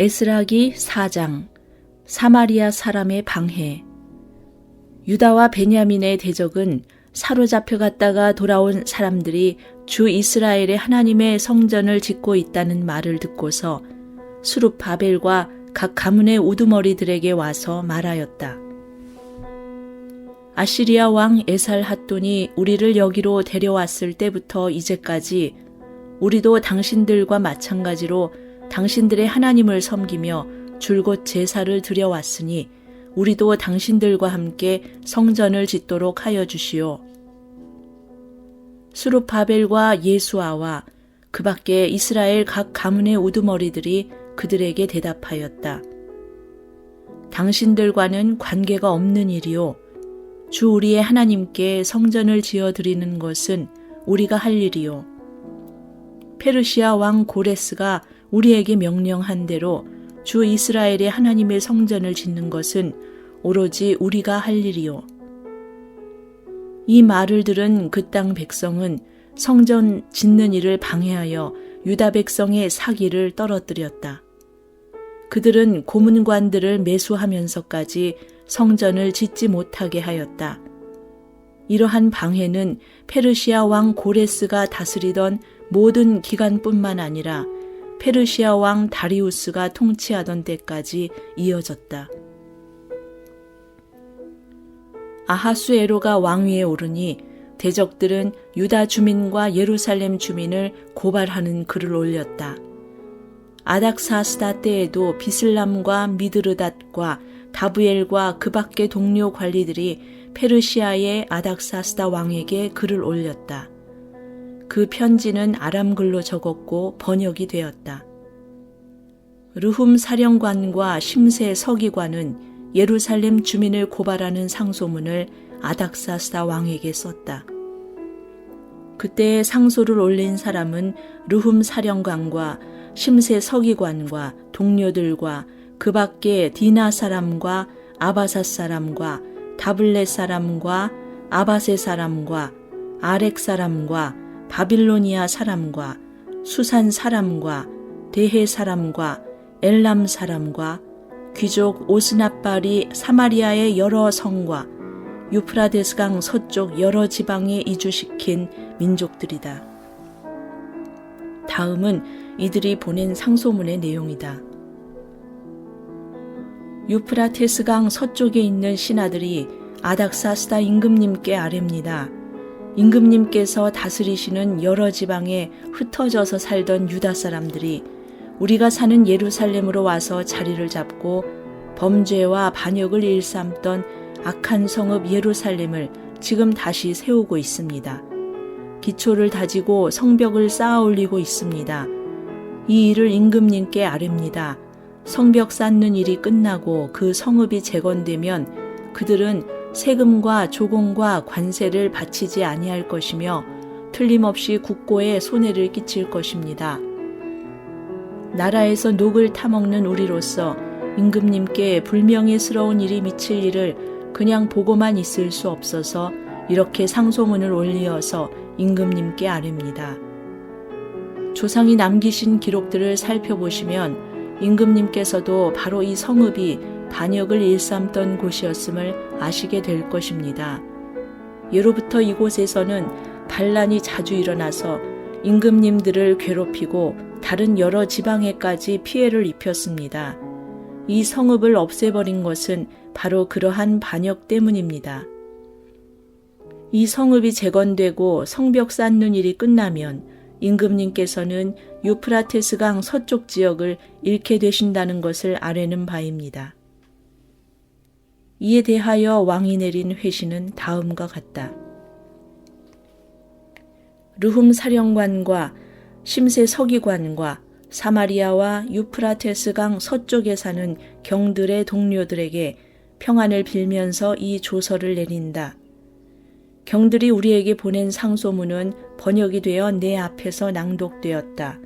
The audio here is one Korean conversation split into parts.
에스라기 4장 사마리아 사람의 방해. 유다와 베냐민의 대적은 사로잡혀 갔다가 돌아온 사람들이 주 이스라엘의 하나님의 성전을 짓고 있다는 말을 듣고서 수룹바벨과 각 가문의 우두머리들에게 와서 말하였다. 아시리아 왕 에살핫돈이 우리를 여기로 데려왔을 때부터 이제까지 우리도 당신들과 마찬가지로 당신들의 하나님을 섬기며 줄곧 제사를 드려왔으니 우리도 당신들과 함께 성전을 짓도록 하여 주시오. 수룹바벨과 예수아와 그 밖에 이스라엘 각 가문의 우두머리들이 그들에게 대답하였다. 당신들과는 관계가 없는 일이요. 주 우리의 하나님께 성전을 지어 드리는 것은 우리가 할 일이요. 페르시아 왕 고레스가 우리에게 명령한 대로 주 이스라엘의 하나님의 성전을 짓는 것은 오로지 우리가 할 일이요. 이 말을 들은 그 땅 백성은 성전 짓는 일을 방해하여 유다 백성의 사기를 떨어뜨렸다. 그들은 고문관들을 매수하면서까지 성전을 짓지 못하게 하였다. 이러한 방해는 페르시아 왕 고레스가 다스리던 모든 기간뿐만 아니라 페르시아 왕 다리우스가 통치하던 때까지 이어졌다. 아하수에로가 왕위에 오르니 대적들은 유다 주민과 예루살렘 주민을 고발하는 글을 올렸다. 아닥사스다 때에도 비슬람과 미드르닷과 다부엘과 그 밖의 동료 관리들이 페르시아의 아닥사스다 왕에게 글을 올렸다. 그 편지는 아람글로 적었고 번역이 되었다. 르훔 사령관과 심세 서기관은 예루살렘 주민을 고발하는 상소문을 아닥사스다 왕에게 썼다. 그때 상소를 올린 사람은 르훔 사령관과 심세 서기관과 동료들과 그 밖에 디나 사람과 아바사 사람과 다블렛 사람과 아바세 사람과 아렉 사람과 바빌로니아 사람과 수산 사람과 데헤 사람과 엘람 사람과 귀족 오스납발이 사마리아의 여러 성과 유프라데스강 서쪽 여러 지방에 이주시킨 민족들이다. 다음은 이들이 보낸 상소문의 내용이다. 유프라테스강 서쪽에 있는 신하들이 아닥사스다 임금님께 아뢰입니다. 임금님께서 다스리시는 여러 지방에 흩어져서 살던 유다 사람들이 우리가 사는 예루살렘으로 와서 자리를 잡고 범죄와 반역을 일삼던 악한 성읍 예루살렘을 지금 다시 세우고 있습니다. 기초를 다지고 성벽을 쌓아 올리고 있습니다. 이 일을 임금님께 아뢰입니다. 성벽 쌓는 일이 끝나고 그 성읍이 재건되면 그들은 세금과 조공과 관세를 바치지 아니할 것이며 틀림없이 국고에 손해를 끼칠 것입니다. 나라에서 녹을 타먹는 우리로서 임금님께 불명예스러운 일이 미칠 일을 그냥 보고만 있을 수 없어서 이렇게 상소문을 올리어서 임금님께 아뢰입니다. 조상이 남기신 기록들을 살펴보시면 임금님께서도 바로 이 성읍이 반역을 일삼던 곳이었음을 아시게 될 것입니다. 예로부터 이곳에서는 반란이 자주 일어나서 임금님들을 괴롭히고 다른 여러 지방에까지 피해를 입혔습니다. 이 성읍을 없애버린 것은 바로 그러한 반역 때문입니다. 이 성읍이 재건되고 성벽 쌓는 일이 끝나면 임금님께서는 유프라테스강 서쪽 지역을 잃게 되신다는 것을 아뢰는 바입니다. 이에 대하여 왕이 내린 회신은 다음과 같다. 르훔 사령관과 심세 서기관과 사마리아와 유프라테스강 서쪽에 사는 경들의 동료들에게 평안을 빌면서 이 조서를 내린다. 경들이 우리에게 보낸 상소문은 번역이 되어 내 앞에서 낭독되었다.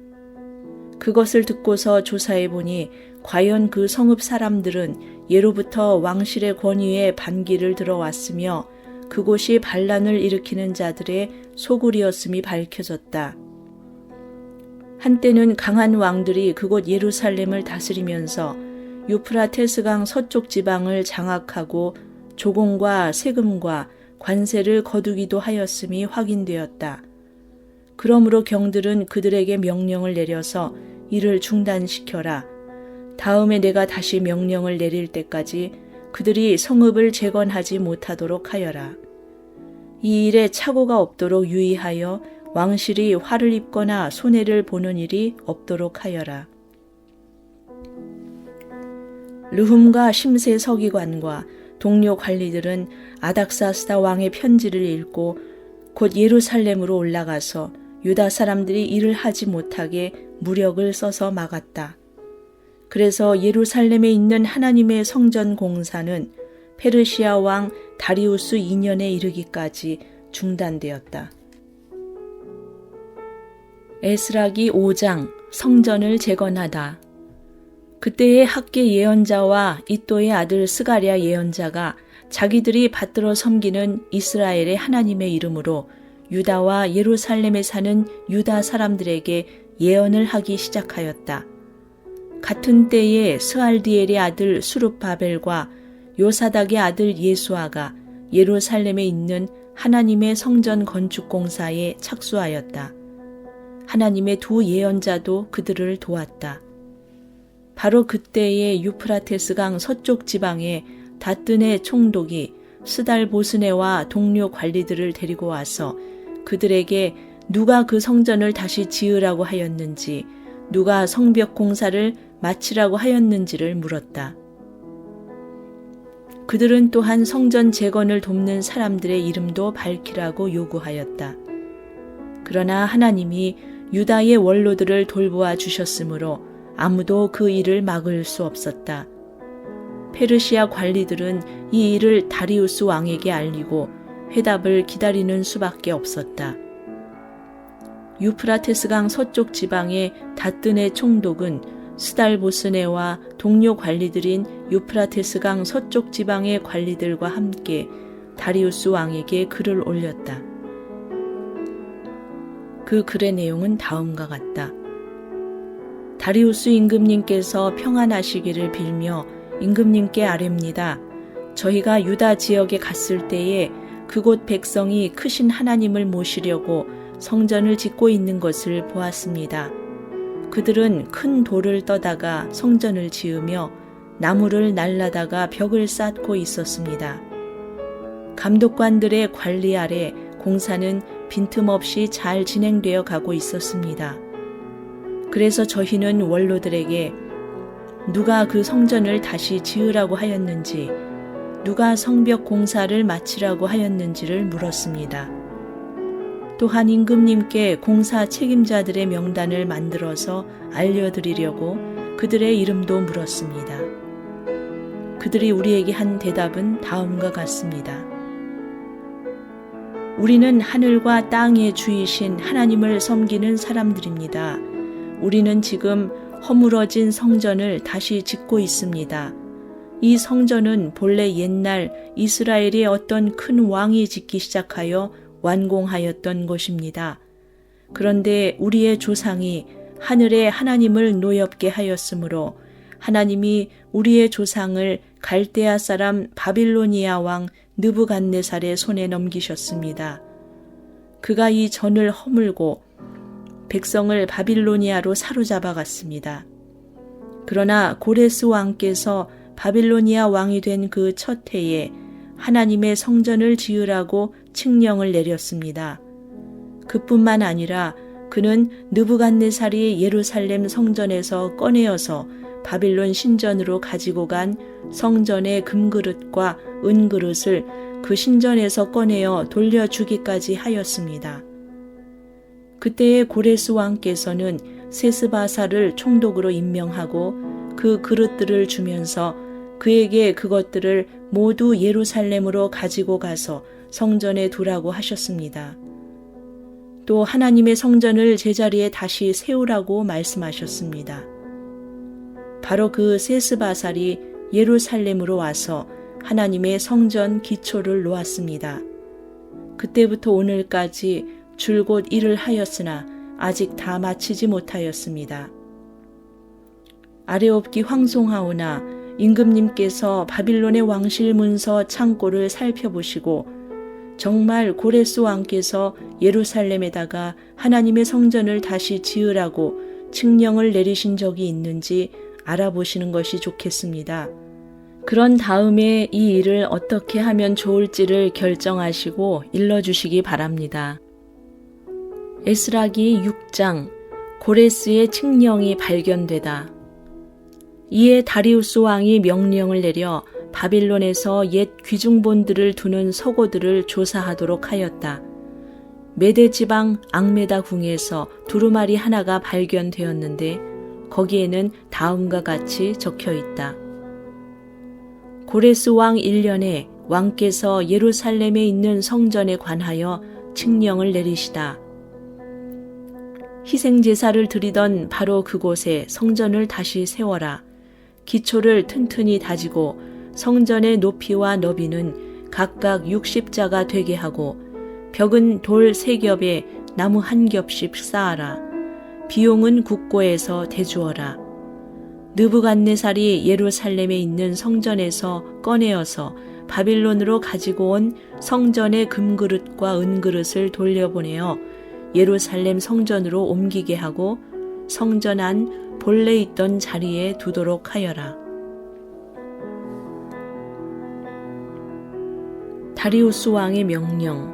그것을 듣고서 조사해 보니 과연 그 성읍 사람들은 예로부터 왕실의 권위에 반기를 들어왔으며 그곳이 반란을 일으키는 자들의 소굴이었음이 밝혀졌다. 한때는 강한 왕들이 그곳 예루살렘을 다스리면서 유프라테스강 서쪽 지방을 장악하고 조공과 세금과 관세를 거두기도 하였음이 확인되었다. 그러므로 경들은 그들에게 명령을 내려서 이를 중단시켜라. 다음에 내가 다시 명령을 내릴 때까지 그들이 성읍을 재건하지 못하도록 하여라. 이 일에 착오가 없도록 유의하여 왕실이 화를 입거나 손해를 보는 일이 없도록 하여라. 르훔과 심세 서기관과 동료 관리들은 아닥사스다 왕의 편지를 읽고 곧 예루살렘으로 올라가서 유다 사람들이 일을 하지 못하게 무력을 써서 막았다. 그래서 예루살렘에 있는 하나님의 성전 공사는 페르시아 왕 다리우스 2년에 이르기까지 중단되었다. 에스라기 5장 성전을 재건하다. 그때의 학계 예언자와 이또의 아들 스가랴 예언자가 자기들이 받들어 섬기는 이스라엘의 하나님의 이름으로 유다와 예루살렘에 사는 유다 사람들에게 예언을 하기 시작하였다. 같은 때에 스알디엘의 아들 수룹바벨과 요사닥의 아들 예수아가 예루살렘에 있는 하나님의 성전 건축 공사에 착수하였다. 하나님의 두 예언자도 그들을 도왔다. 바로 그때에 유프라테스강 서쪽 지방에 다뜬의 총독이 스달보스네와 동료 관리들을 데리고 와서 그들에게 누가 그 성전을 다시 지으라고 하였는지, 누가 성벽 공사를 마치라고 하였는지를 물었다. 그들은 또한 성전 재건을 돕는 사람들의 이름도 밝히라고 요구하였다. 그러나 하나님이 유다의 원로들을 돌보아 주셨으므로 아무도 그 일을 막을 수 없었다. 페르시아 관리들은 이 일을 다리우스 왕에게 알리고 회답을 기다리는 수밖에 없었다. 유프라테스강 서쪽 지방의 다뜬의 총독은 스달보스네와 동료 관리들인 유프라테스강 서쪽 지방의 관리들과 함께 다리우스 왕에게 글을 올렸다. 그 글의 내용은 다음과 같다. 다리우스 임금님께서 평안하시기를 빌며 임금님께 아뢰옵니다. 저희가 유다 지역에 갔을 때에 그곳 백성이 크신 하나님을 모시려고 성전을 짓고 있는 것을 보았습니다. 그들은 큰 돌을 떠다가 성전을 지으며 나무를 날라다가 벽을 쌓고 있었습니다. 감독관들의 관리 아래 공사는 빈틈없이 잘 진행되어 가고 있었습니다. 그래서 저희는 원로들에게 누가 그 성전을 다시 지으라고 하였는지, 누가 성벽 공사를 마치라고 하였는지를 물었습니다. 또한 임금님께 공사 책임자들의 명단을 만들어서 알려드리려고 그들의 이름도 물었습니다. 그들이 우리에게 한 대답은 다음과 같습니다. 우리는 하늘과 땅의 주이신 하나님을 섬기는 사람들입니다. 우리는 지금 허물어진 성전을 다시 짓고 있습니다. 이 성전은 본래 옛날 이스라엘의 어떤 큰 왕이 짓기 시작하여 완공하였던 곳입니다. 그런데 우리의 조상이 하늘의 하나님을 노엽게 하였으므로 하나님이 우리의 조상을 갈대아 사람 바빌로니아 왕 느부갓네살의 손에 넘기셨습니다. 그가 이 전을 허물고 백성을 바빌로니아로 사로잡아 갔습니다. 그러나 고레스 왕께서 바빌로니아 왕이 된 그 첫 해에 하나님의 성전을 지으라고 칙령을 내렸습니다. 그뿐만 아니라 그는 느부갓네살이 예루살렘 성전에서 꺼내어서 바빌론 신전으로 가지고 간 성전의 금그릇과 은그릇을 그 신전에서 꺼내어 돌려주기까지 하였습니다. 그때의 고레스 왕께서는 세스바사를 총독으로 임명하고 그 그릇들을 주면서 그에게 그것들을 모두 예루살렘으로 가지고 가서 성전에 두라고 하셨습니다. 또 하나님의 성전을 제자리에 다시 세우라고 말씀하셨습니다. 바로 그 세스바살이 예루살렘으로 와서 하나님의 성전 기초를 놓았습니다. 그때부터 오늘까지 줄곧 일을 하였으나 아직 다 마치지 못하였습니다. 아레옵기 황송하오나 임금님께서 바빌론의 왕실 문서 창고를 살펴보시고 정말 고레스 왕께서 예루살렘에다가 하나님의 성전을 다시 지으라고 칙령을 내리신 적이 있는지 알아보시는 것이 좋겠습니다. 그런 다음에 이 일을 어떻게 하면 좋을지를 결정하시고 일러주시기 바랍니다. 에스라기 6장 고레스의 칙령이 발견되다. 이에 다리우스 왕이 명령을 내려 바빌론에서 옛 귀중본들을 두는 서고들을 조사하도록 하였다. 메데 지방 앙메다 궁에서 두루마리 하나가 발견되었는데 거기에는 다음과 같이 적혀 있다. 고레스 왕 1년에 왕께서 예루살렘에 있는 성전에 관하여 칙령을 내리시다. 희생제사를 드리던 바로 그곳에 성전을 다시 세워라. 기초를 튼튼히 다지고 성전의 높이와 너비는 각각 60자가 되게 하고 벽은 돌 3겹에 나무 1겹씩 쌓아라. 비용은 국고에서 대주어라. 느부갓네살이 예루살렘에 있는 성전에서 꺼내어서 바빌론으로 가지고 온 성전의 금그릇과 은그릇을 돌려보내어 예루살렘 성전으로 옮기게 하고 성전 안 본래 있던 자리에 두도록 하여라. 다리우스 왕의 명령.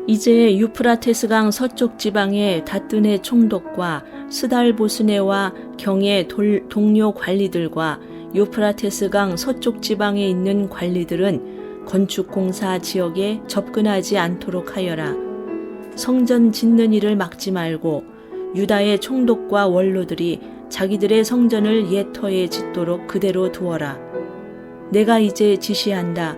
이제 유프라테스강 서쪽 지방의 다뜨네 총독과 스달보스네와 경의 동료 관리들과 유프라테스강 서쪽 지방에 있는 관리들은 건축공사 지역에 접근하지 않도록 하여라. 성전 짓는 일을 막지 말고 유다의 총독과 원로들이 자기들의 성전을 옛 터에 짓도록 그대로 두어라. 내가 이제 지시한다.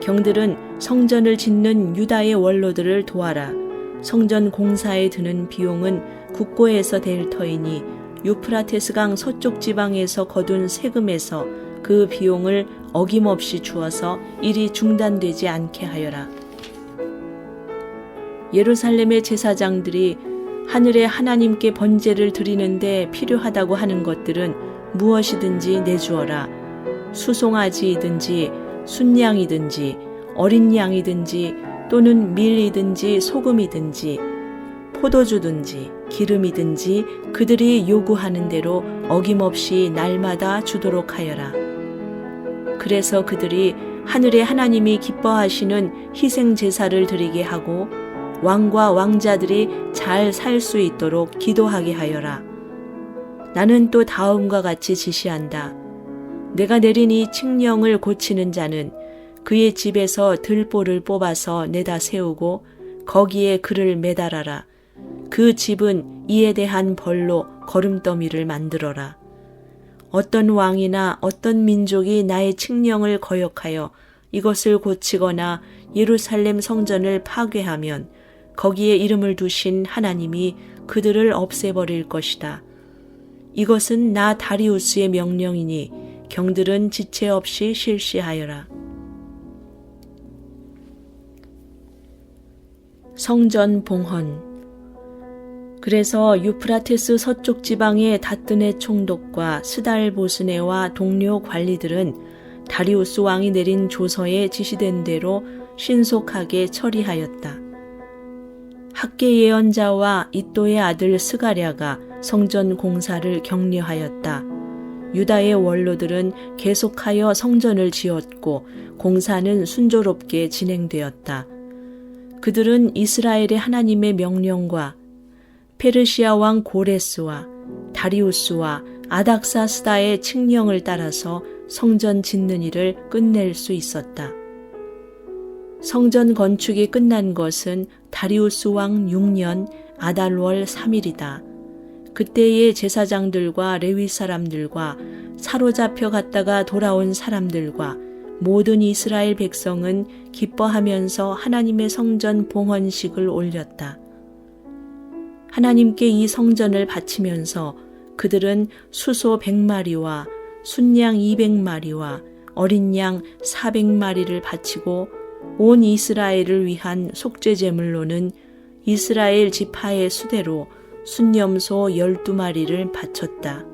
경들은 성전을 짓는 유다의 원로들을 도와라. 성전 공사에 드는 비용은 국고에서 될 터이니 유프라테스강 서쪽 지방에서 거둔 세금에서 그 비용을 어김없이 주어서 일이 중단되지 않게 하여라. 예루살렘의 제사장들이 하늘의 하나님께 번제를 드리는데 필요하다고 하는 것들은 무엇이든지 내주어라. 수송아지이든지 순양이든지 어린 양이든지 또는 밀이든지 소금이든지 포도주든지 기름이든지 그들이 요구하는 대로 어김없이 날마다 주도록 하여라. 그래서 그들이 하늘의 하나님이 기뻐하시는 희생 제사를 드리게 하고 왕과 왕자들이 잘 살 수 있도록 기도하게 하여라. 나는 또 다음과 같이 지시한다. 내가 내린 이 칙령을 고치는 자는 그의 집에서 들보를 뽑아서 내다 세우고 거기에 그를 매달아라. 그 집은 이에 대한 벌로 거름더미를 만들어라. 어떤 왕이나 어떤 민족이 나의 칙령을 거역하여 이것을 고치거나 예루살렘 성전을 파괴하면 거기에 이름을 두신 하나님이 그들을 없애버릴 것이다. 이것은 나 다리우스의 명령이니 경들은 지체 없이 실시하여라. 성전 봉헌. 그래서 유프라테스 서쪽 지방의 다뜨네 총독과 스달보스네와 동료 관리들은 다리우스 왕이 내린 조서에 지시된 대로 신속하게 처리하였다. 학계 예언자와 이또의 아들 스가랴가 성전 공사를 격려하였다. 유다의 원로들은 계속하여 성전을 지었고 공사는 순조롭게 진행되었다. 그들은 이스라엘의 하나님의 명령과 페르시아 왕 고레스와 다리우스와 아닥사스다의 칙령을 따라서 성전 짓는 일을 끝낼 수 있었다. 성전 건축이 끝난 것은 다리우스 왕 6년 아달월 3일이다. 그때의 제사장들과 레위 사람들과 사로잡혀 갔다가 돌아온 사람들과 모든 이스라엘 백성은 기뻐하면서 하나님의 성전 봉헌식을 올렸다. 하나님께 이 성전을 바치면서 그들은 수소 100마리와 순양 200마리와 어린 양 400마리를 바치고 온 이스라엘을 위한 속죄제물로는 이스라엘 지파의 수대로 순염소 12마리를 바쳤다.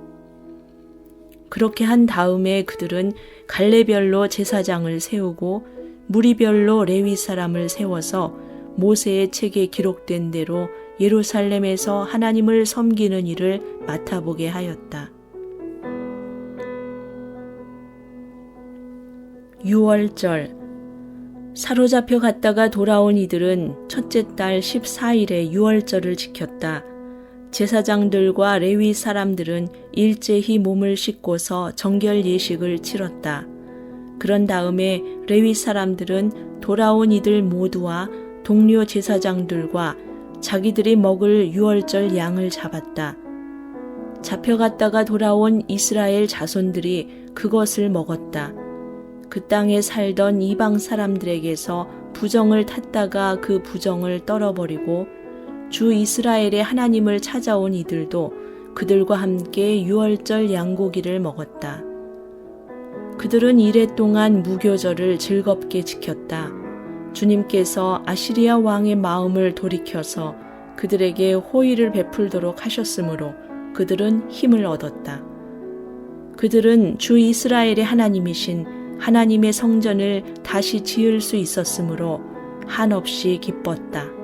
그렇게 한 다음에 그들은 갈래별로 제사장을 세우고 무리별로 레위 사람을 세워서 모세의 책에 기록된 대로 예루살렘에서 하나님을 섬기는 일을 맡아보게 하였다. 유월절. 사로잡혀 갔다가 돌아온 이들은 첫째 달 14일에 유월절을 지켰다. 제사장들과 레위 사람들은 일제히 몸을 씻고서 정결 예식을 치렀다. 그런 다음에 레위 사람들은 돌아온 이들 모두와 동료 제사장들과 자기들이 먹을 유월절 양을 잡았다. 잡혀갔다가 돌아온 이스라엘 자손들이 그것을 먹었다. 그 땅에 살던 이방 사람들에게서 부정을 탔다가 그 부정을 떨어버리고 주 이스라엘의 하나님을 찾아온 이들도 그들과 함께 유월절 양고기를 먹었다. 그들은 이래 동안 무교절을 즐겁게 지켰다. 주님께서 아시리아 왕의 마음을 돌이켜서 그들에게 호의를 베풀도록 하셨으므로 그들은 힘을 얻었다. 그들은 주 이스라엘의 하나님이신 하나님의 성전을 다시 지을 수 있었으므로 한없이 기뻤다.